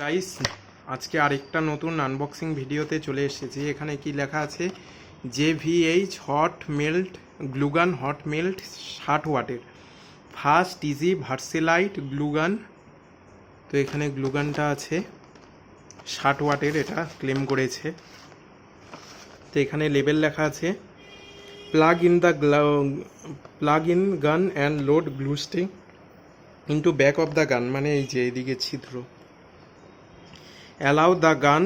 Guys, আজকে আরেকটা নতুন আনবক্সিং ভিডিওতে চলে এসেছি। এখানে কি লেখা আছে, JVH hot melt glue gun hot melt 60 ওয়াটের ফাস্ট ইজি ভার্সেলাইট গ্লুগান। তো এখানে গ্লুগানটা আছে 60 ওয়াটের, এটা ক্লেম করেছে। তো এখানে লেবেল লেখা আছে, plug in gun and load glue stick into back of the gun, মানে এই যে এইদিকে ছিদ্র। Allow the gun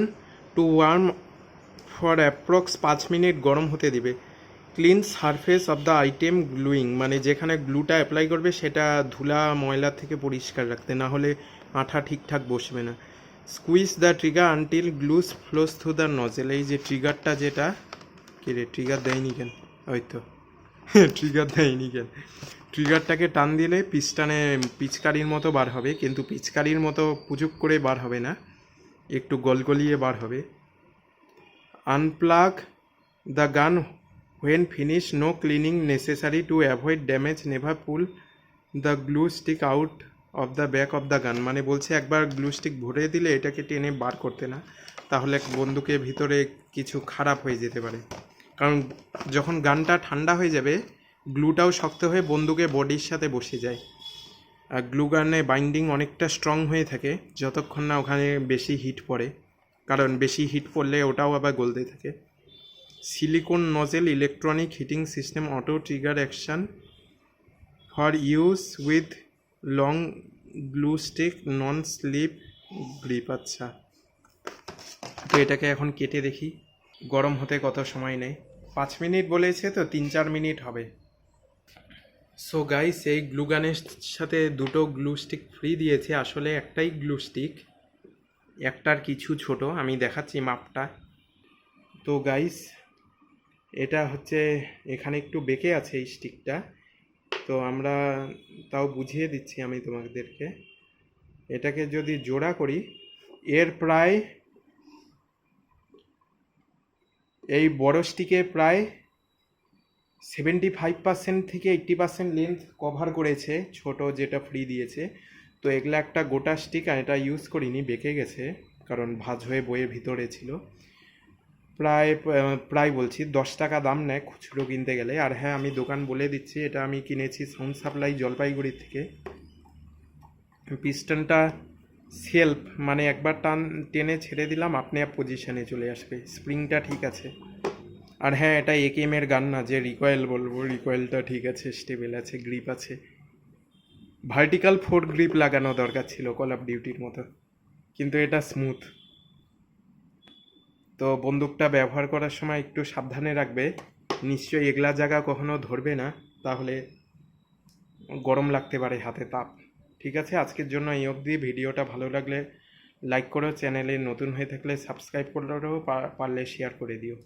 to warm for approx 5 minute, গরম হতে দিবে। Clean surface of the item gluing, মানে যেখানে গ্লুটা অ্যাপ্লাই করবে সেটা ধুলা ময়লা থেকে পরিষ্কার রাখতে, না হলে আঠা ঠিকঠাক বসবে না। Squeeze the trigger until glues flows through the nozzle, এই যে ট্রিগারটা, যেটা কি রে, ট্রিগার দেয়নি কেন, ওই তো ট্রিগার দেয়নি কেন, ট্রিগারটাকে টান দিলে পিচকারির মতো বার হবে, কিন্তু পিচকারির মতো পুজুক করে বার হবে না, একটু গলগলিয়ে বার হবে। Unplug the gun when finish, no cleaning necessary to avoid damage, never pull the glue stick out of the back of the gun, মানে বলছে একবার গ্লু স্টিক ভরে দিলে এটাকে টেনে বার করতে না, তাহলে বন্দুকের ভিতরে কিছু খারাপ হয়ে যেতে পারে। কারণ যখন গানটা ঠান্ডা হয়ে যাবে, গ্লুটাও শক্ত হয়ে বন্দুকের বডির সাথে বসে যায়। আর গ্লু গানে বাইন্ডিং অনেকটা স্ট্রং হয়ে থাকে যতক্ষণ না ওখানে বেশি হিট পড়ে, কারণ বেশি হিট পড়লে ওটাও আবার গলতে থাকে। Silicone nozzle electronic heating system auto trigger action for use with long glue stick non slip grip. আচ্ছা, তো এটাকে এখন কেটে দেখি গরম হতে কত সময় নেয়। 5 মিনিট বলেছে, তো 3-4 মিনিট হবে। সো গাইস, এই গ্লুগানের সাথে দুটো গ্লু স্টিক ফ্রি দিয়েছে। আসলে একটাই গ্লু স্টিক, একটার কিছু ছোট, আমি দেখাচ্ছি মাপটা। তো গাইস, এটা হচ্ছে এখানে একটু বেঁকে আছে এই স্টিকটা, তো আমরা তাও বুঝিয়ে দিচ্ছি আমি তোমাদেরকে। এটাকে যদি জোড়া করি, এর প্রায় এই বড় স্টিকে প্রায় 75% থেকে 80% লেন্থ কভার করেছে ছোট যেটা ফ্রি দিয়েছে। তো এগুলো একটা গোটা স্টিক, আর এটা ইউজ করিনি, বেঁকে গেছে কারণ ভাঁজ হয়ে বইয়ের ভিতরে ছিল। প্রায় বলছি 10 টাকা দাম নেয় খুচরো কিনতে গেলে। আর হ্যাঁ, আমি দোকান বলে দিচ্ছি, এটা আমি কিনেছি সাউন্ড সাপ্লাই জলপাইগুড়ি থেকে। পিস্টনটা সেলফ, মানে একবার টেনে ছেড়ে দিলাম আপনি আপ পজিশনে চলে আসবে। স্প্রিংটা ঠিক আছে। আর হ্যাঁ, এটা AKM এর গান না যে রিকয়েল বলবো, রিকয়েলটা ঠিক আছে, স্টেবল আছে, গ্রিপ আছে। ভার্টিক্যাল 4 গ্রিপ লাগানো দরকার ছিল কল অফ ডিউটির মতো, কিন্তু এটা স্মুথ। তো বন্দুকটা ব্যবহার করার সময় একটু সাবধানে রাখবে, নিশ্চয়ই এগলা জায়গা কখনো ধরবে না, তাহলে গরম লাগতে পারে, হাতে তাপ। ঠিক আছে, আজকের জন্য এই অবধি। ভিডিওটা ভালো লাগলে লাইক করো, চ্যানেলে নতুন হয়ে থাকলে সাবস্ক্রাইব করো, পারলে শেয়ার করে দিও।